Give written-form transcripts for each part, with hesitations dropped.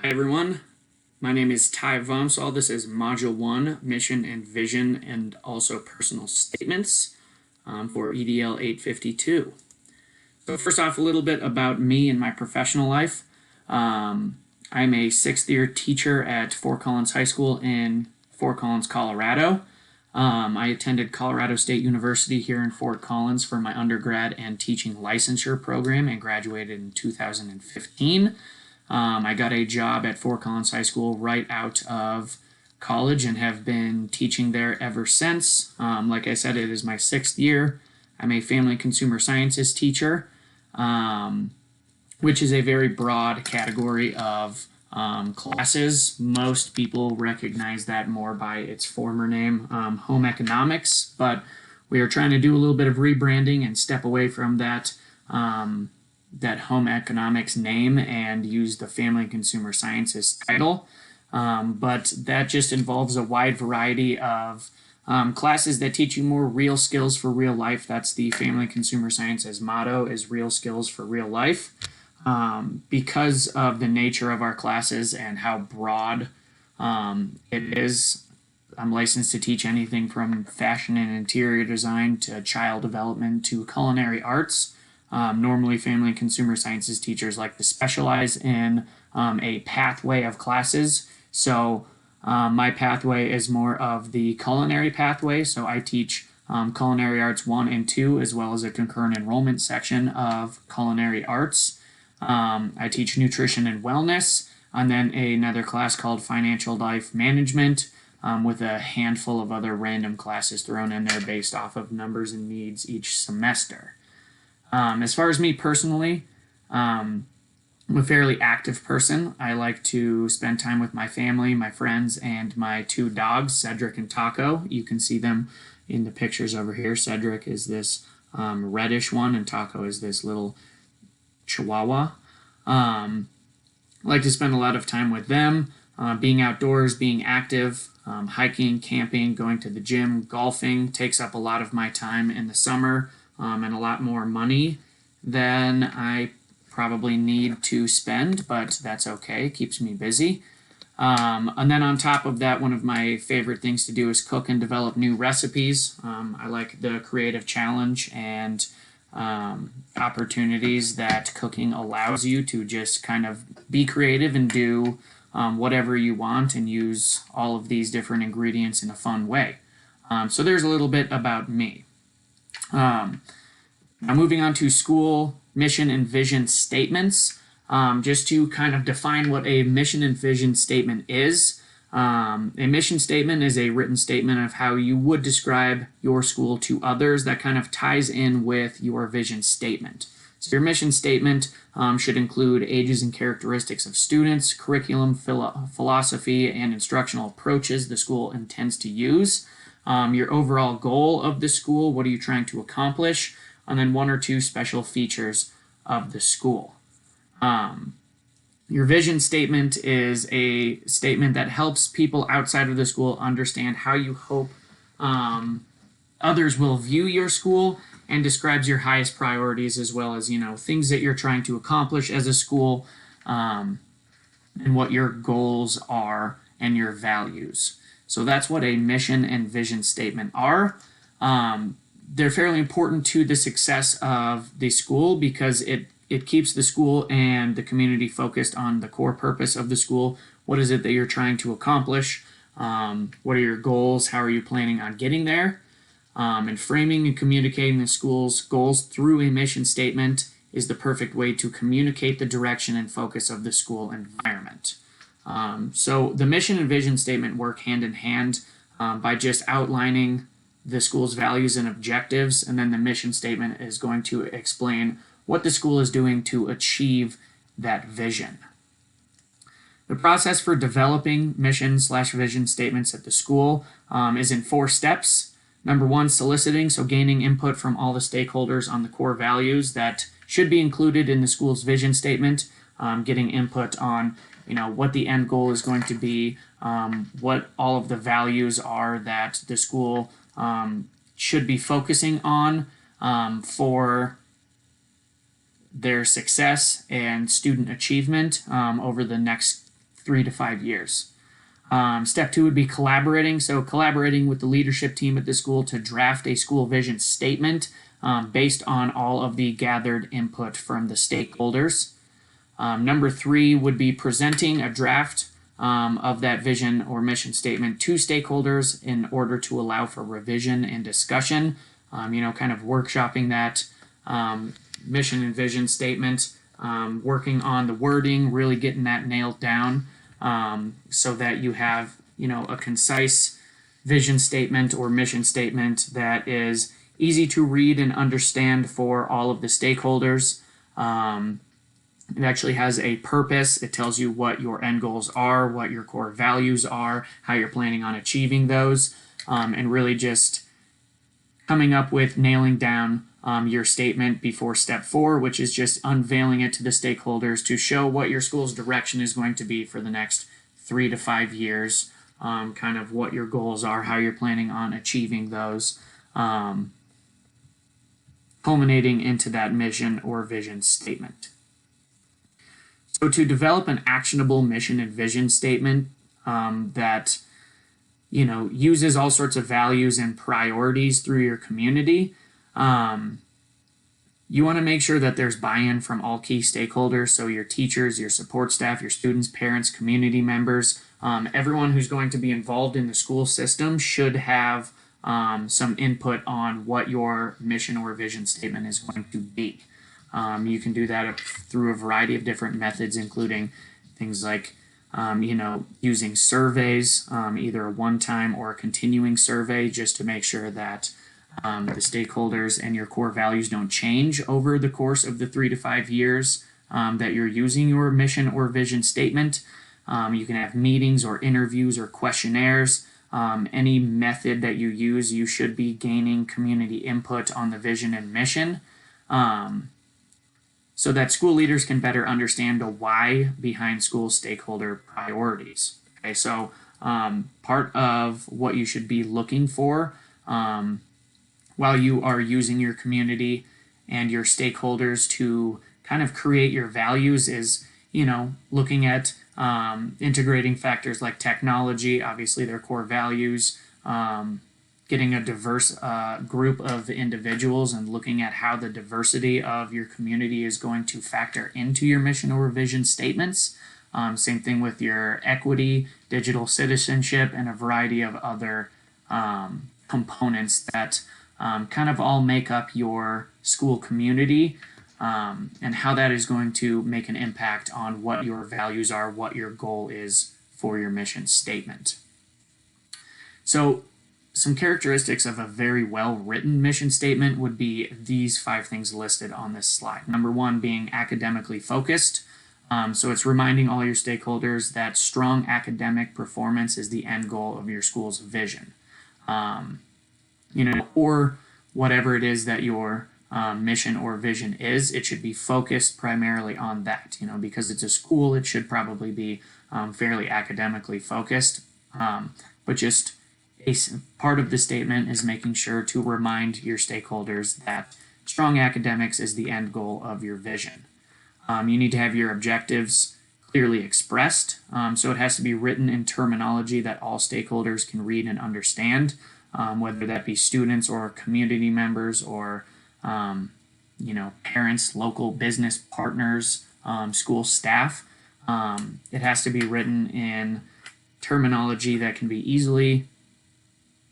Hi everyone, my name is Ty Vomsall. This is Module 1, Mission and Vision and also Personal Statements for EDL 852. So first off, a little bit about me and my professional life. I'm a 6th year teacher at Fort Collins High School in Fort Collins, Colorado. I attended Colorado State University here in Fort Collins for my undergrad and teaching licensure program and graduated in 2015. I got a job at Fort Collins High School right out of college and have been teaching there ever since. Like I said, it is my 6th year. I'm a family consumer sciences teacher, which is a very broad category of classes. Most people recognize that more by its former name, home economics, but we are trying to do a little bit of rebranding and step away from that home economics name and use the family consumer sciences title. But that just involves a wide variety of classes that teach you more real skills for real life. That's the family consumer sciences motto, is real skills for real life. Because of the nature of our classes and how broad it is, I'm licensed to teach anything from fashion and interior design to child development to culinary arts. Normally, family and consumer sciences teachers like to specialize in a pathway of classes. So my pathway is more of the culinary pathway. So I teach culinary arts 1 and 2, as well as a concurrent enrollment section of culinary arts. I teach nutrition and wellness, and then another class called financial life management, with a handful of other random classes thrown in there based off of numbers and needs each semester. As far as me personally, I'm a fairly active person. I like to spend time with my family, my friends, and my 2 dogs, Cedric and Taco. You can see them in the pictures over here. Cedric is this reddish one, and Taco is this little Chihuahua. I like to spend a lot of time with them, being outdoors, being active, hiking, camping, going to the gym, golfing takes up a lot of my time in the summer. And a lot more money than I probably need to spend, but that's okay. It keeps me busy. And then on top of that, one of my favorite things to do is cook and develop new recipes. I like the creative challenge and opportunities that cooking allows you to just kind of be creative and do whatever you want and use all of these different ingredients in a fun way. So there's a little bit about me. Now moving on to school mission and vision statements, just to kind of define what a mission and vision statement is. A mission statement is a written statement of how you would describe your school to others that kind of ties in with your vision statement. So your mission statement should include ages and characteristics of students, curriculum, philosophy, and instructional approaches the school intends to use. Your overall goal of the school, what are you trying to accomplish, and then 1 or 2 special features of the school. Your vision statement is a statement that helps people outside of the school understand how you hope others will view your school, and describes your highest priorities, as well as, things that you're trying to accomplish as a school, and what your goals are and your values. So that's what a mission and vision statement are. They're fairly important to the success of the school because it keeps the school and the community focused on the core purpose of the school. What is it that you're trying to accomplish? What are your goals? How are you planning on getting there? And framing and communicating the school's goals through a mission statement is the perfect way to communicate the direction and focus of the school environment. So the mission and vision statement work hand in hand by just outlining the school's values and objectives, and then the mission statement is going to explain what the school is doing to achieve that vision. The process for developing mission/vision statements at the school is in 4 steps. Number 1, soliciting, so gaining input from all the stakeholders on the core values that should be included in the school's vision statement, getting input on what the end goal is going to be, what all of the values are that the school should be focusing on for their success and student achievement over the next 3 to 5 years. Step 2 would be collaborating. So collaborating with the leadership team at the school to draft a school vision statement based on all of the gathered input from the stakeholders. Number 3 would be presenting a draft of that vision or mission statement to stakeholders in order to allow for revision and discussion, kind of workshopping that mission and vision statement, working on the wording, really getting that nailed down so that you have, a concise vision statement or mission statement that is easy to read and understand for all of the stakeholders. It actually has a purpose. It tells you what your end goals are, what your core values are, how you're planning on achieving those, and really just coming up with nailing down your statement before step 4, which is just unveiling it to the stakeholders to show what your school's direction is going to be for the next 3 to 5 years, kind of what your goals are, how you're planning on achieving those, culminating into that mission or vision statement. So to develop an actionable mission and vision statement that uses all sorts of values and priorities through your community, you want to make sure that there's buy-in from all key stakeholders, so your teachers, your support staff, your students, parents, community members, everyone who's going to be involved in the school system should have some input on what your mission or vision statement is going to be. You can do that through a variety of different methods, including things like, using surveys, either a one-time or a continuing survey, just to make sure that the stakeholders and your core values don't change over the course of the 3 to 5 years that you're using your mission or vision statement. You can have meetings or interviews or questionnaires. Any method that you use, you should be gaining community input on the vision and mission, so that school leaders can better understand the why behind school stakeholder priorities. Okay, so part of what you should be looking for while you are using your community and your stakeholders to kind of create your values is, looking at integrating factors like technology, obviously their core values, getting a diverse group of individuals and looking at how the diversity of your community is going to factor into your mission or vision statements. Same thing with your equity, digital citizenship, and a variety of other components that kind of all make up your school community, and how that is going to make an impact on what your values are, what your goal is for your mission statement. So some characteristics of a very well-written mission statement would be these 5 things listed on this slide. Number 1 being academically focused. So it's reminding all your stakeholders that strong academic performance is the end goal of your school's vision. Or whatever it is that your mission or vision is, it should be focused primarily on that. Because it's a school, it should probably be fairly academically focused, but just a part of the statement is making sure to remind your stakeholders that strong academics is the end goal of your vision. You need to have your objectives clearly expressed, so it has to be written in terminology that all stakeholders can read and understand, whether that be students or community members or parents, local business partners, school staff. It has to be written in terminology that can be easily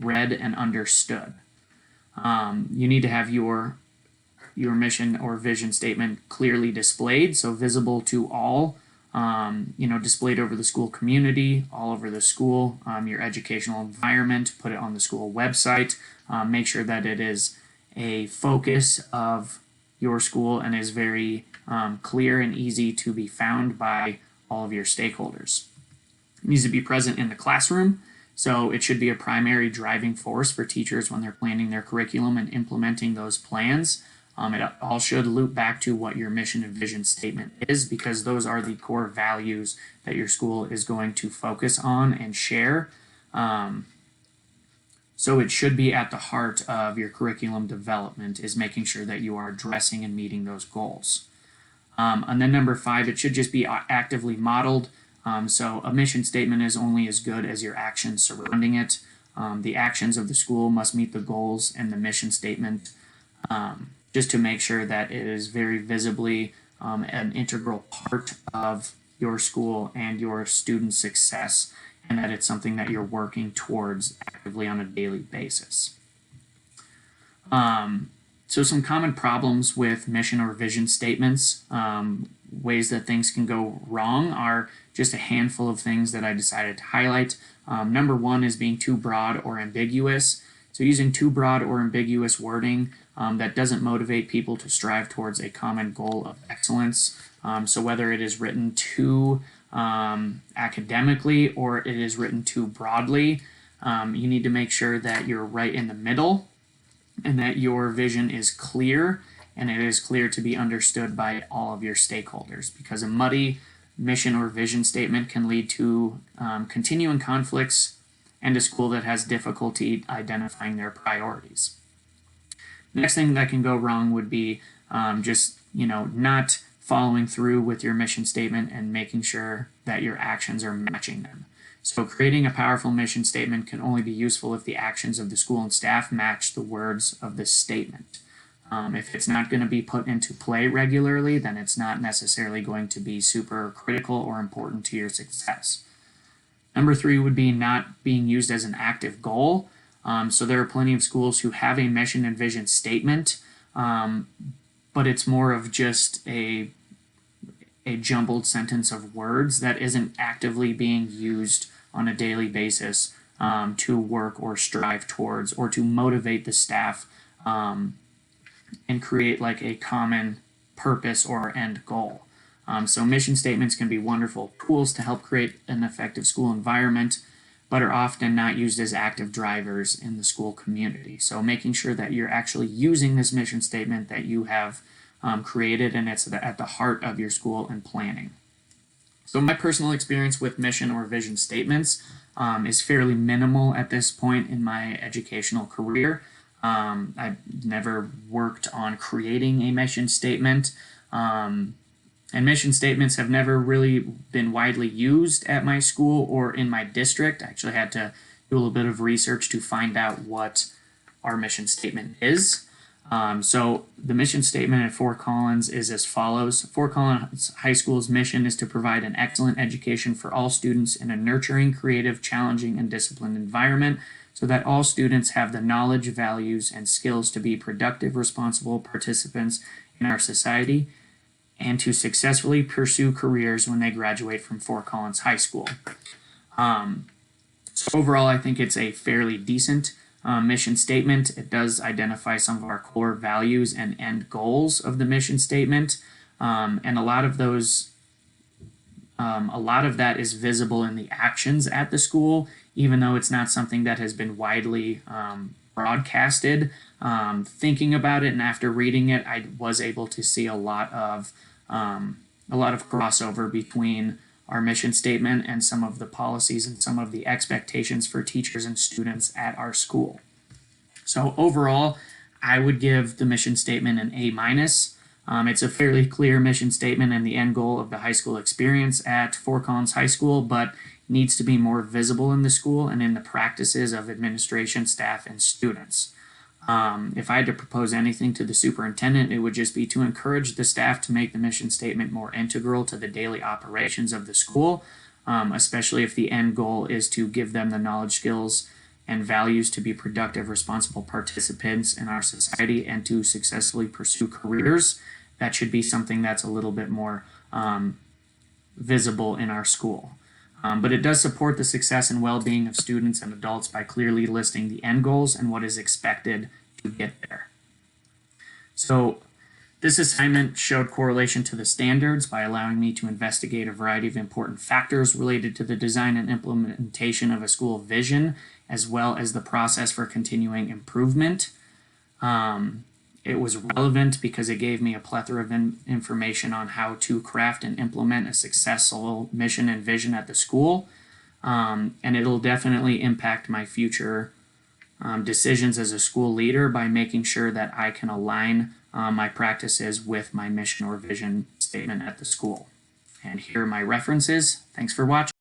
read and understood. You need to have your mission or vision statement clearly displayed, so visible to all, displayed over the school community, all over the school, your educational environment, put it on the school website, make sure that it is a focus of your school and is very clear and easy to be found by all of your stakeholders. It needs to be present in the classroom. So it should be a primary driving force for teachers when they're planning their curriculum and implementing those plans. It all should loop back to what your mission and vision statement is, because those are the core values that your school is going to focus on and share. So it should be at the heart of your curriculum development, is making sure that you are addressing and meeting those goals. And then number 5, it should just be actively modeled. So a mission statement is only as good as your actions surrounding it. The actions of the school must meet the goals and the mission statement, just to make sure that it is very visibly an integral part of your school and your student success, and that it's something that you're working towards actively on a daily basis. So some common problems with mission or vision statements, ways that things can go wrong, are just a handful of things that I decided to highlight. Number one is being too broad or ambiguous. So using too broad or ambiguous wording that doesn't motivate people to strive towards a common goal of excellence. So whether it is written too academically or it is written too broadly, you need to make sure that you're right in the middle and that your vision is clear and it is clear to be understood by all of your stakeholders, because a muddy mission or vision statement can lead to continuing conflicts and a school that has difficulty identifying their priorities. Next thing that can go wrong would be just not following through with your mission statement and making sure that your actions are matching them. So creating a powerful mission statement can only be useful if the actions of the school and staff match the words of the statement. If it's not going to be put into play regularly, then it's not necessarily going to be super critical or important to your success. Number three would be not being used as an active goal. So there are plenty of schools who have a mission and vision statement, but it's more of just a jumbled sentence of words that isn't actively being used on a daily basis to work or strive towards or to motivate the staff and create like a common purpose or end goal. So mission statements can be wonderful tools to help create an effective school environment, but are often not used as active drivers in the school community. So making sure that you're actually using this mission statement that you have created and it's at the heart of your school and planning. So my personal experience with mission or vision statements is fairly minimal at this point in my educational career. I've never worked on creating a mission statement, and mission statements have never really been widely used at my school or in my district. I actually had to do a little bit of research to find out what our mission statement is. So the mission statement at Fort Collins is as follows. Fort Collins High School's mission is to provide an excellent education for all students in a nurturing, creative, challenging, and disciplined environment, so that all students have the knowledge, values, and skills to be productive, responsible participants in our society and to successfully pursue careers when they graduate from Fort Collins High School. So overall, I think it's a fairly decent mission statement. It does identify some of our core values and end goals of the mission statement, and a lot of that is visible in the actions at the school, even though it's not something that has been widely broadcasted. Thinking about it and after reading it, I was able to see a lot of crossover between our mission statement and some of the policies and some of the expectations for teachers and students at our school. So overall, I would give the mission statement an A-. It's a fairly clear mission statement and the end goal of the high school experience at Fort Collins High School, but needs to be more visible in the school and in the practices of administration, staff, and students. If I had to propose anything to the superintendent, it would just be to encourage the staff to make the mission statement more integral to the daily operations of the school, especially if the end goal is to give them the knowledge, skills, and values to be productive, responsible participants in our society and to successfully pursue careers. That should be something that's a little bit more visible in our school. But it does support the success and well-being of students and adults by clearly listing the end goals and what is expected to get there. So this assignment showed correlation to the standards by allowing me to investigate a variety of important factors related to the design and implementation of a school vision, as well as the process for continuing improvement. It was relevant because it gave me a plethora of information on how to craft and implement a successful mission and vision at the school. And it'll definitely impact my future decisions as a school leader by making sure that I can align my practices with my mission or vision statement at the school. And here are my references. Thanks for watching.